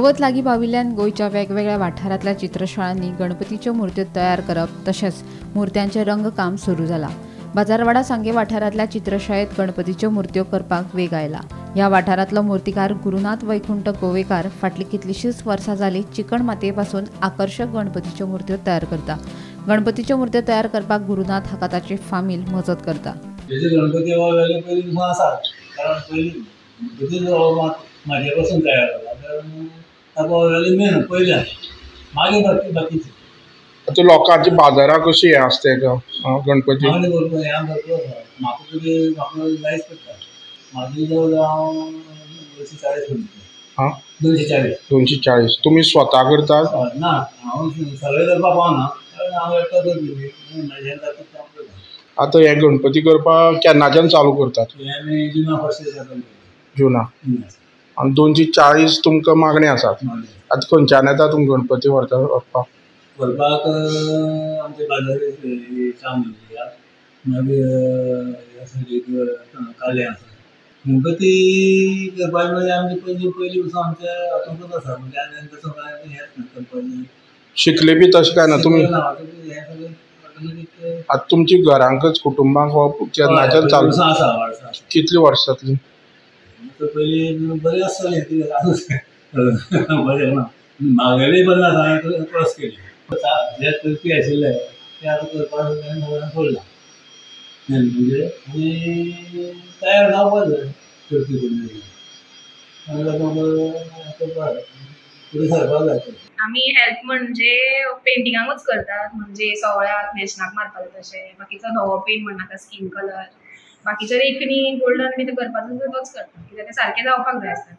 चवथ लागी पाविल्ल्यान गोयच्या वेगवेगळ्या वाठारांतल्या चित्रशाळांनी गणपतीच्यो मुर्त्यो तयार करप तशेंच मुर्त्यांचें रंगकाम सुरू जाला। बाजारवाडा सांगे वाठारांतल्या चित्रशाळेत गणपतीच्यो मुर्त्यो करपाक वेग आयला। ह्या वाठारांतलो मुर्तीकार गुरुनाथ वैकुंठ गोवेकार फाटली कितलीशींच वर्सां जाली चिकण मातये पासून आकर्षक गणपतीच्यो मुर्त्यो तयार करता। गणपतीच्यो मुर्त्यो तयार करपाक गुरुनाथ हाका ताची फामील मजत करता। गणपती पयलीं आसा, कारण पयलीं म्हाजे पासून तयार जाला मेन पयलीं मागीर बाकीचे आता लोकांची बाजारां कशी आसता गणपती म्हाका जायच पडटा म्हाजी जवळ हांव 240 तुम्ही स्वता करतात? ना हांव सगळे करपाक पावना, हांव एकटो करपी आता हे गणपती करपाक केन्नाच्यान चालू करतात? जुना फर्स्ट जुना आणि 240 तुमकां मागणी आसात। आता खंयच्यान येता तुमी गणपती व्हरपाक? आमचे बाजारी चांदोली मागीर काले आसा गणपती करपाक म्हणजे आमचे पयलीं पासून आमचे हातूंकच आसा, म्हणजे आनी तसो काय हेच ना करपाचें। शिकले बी तशें काय ना तुमी? आता तुमची घरांकच कुटुंबाक हो केन्नाच्यान चालू आसा? कितली वर्सांतली? पयलीं बरी आसतली बरें ना म्हागेली बरी आसा, हांवें क्रॉस केली जे करपी आशिल्ले ते आतां करपाक सोडला म्हणजे आनी तयार जावपाक जाय करपी फुडें सरपाक जाय। आमी हेल्प म्हणजे पेंटिंगांकूच करतात, म्हणजे सवळ्याक नॅशनाक मारपाक तशें, बाकीचो धवो पेंट म्हणटा स्कीन कलर, बाकीचे रेखणी गोल्डन बी करपाचो तोच करता, कित्याक ते सारकें जावपाक जाय आसता।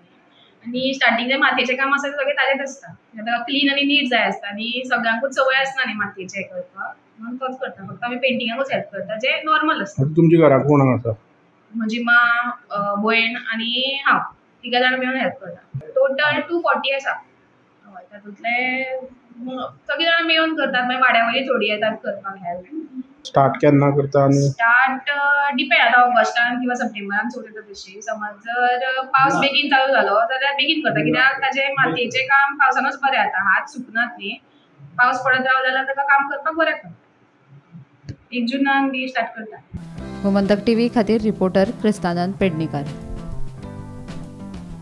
आनी स्टार्टींग जे मातयेचें काम आसा तें सगळें ताजेंच आसता, ताका क्लीन आनी नीट जाय आसता आनी सगळ्यांकूच संवय आसना न्ही मातयेचें करपाक, म्हणून तोच करता। फक्त आमी पेंटिंगाकूच हेल्प करता जे नॉर्मल आसता। तुमच्या घराक कोण आसा? म्हजी मां, भयण आनी हांव, तिगा जाण मेळून हेल्प करता। टोटल 240 आसा, तातूंतले सगळीं जाणां मेळून करतात, मागीर वाड्या वयली थोडी येतात करपाक हेल्प। स्टार्ट केन्ना करता? आनी स्टार्ट डिपेंड आता ऑगस्टान किंवा सप्टेंबरान सुरू येता तशी। समज जर पावस बेगीन चालू जालो जाल्यार बेगीन करता, कित्याक ताजें मातयेचें काम पावसानूच बरें जाता, हात सुकनात न्ही, पावस पडत रावलो जाल्यार ताका काम करपाक बरें पडटा। 1 जुनाक बी स्टार्ट करता। गोमंतक टीव्ही खातीर रिपोर्टर क्रिस्तानंद पेडणेकर।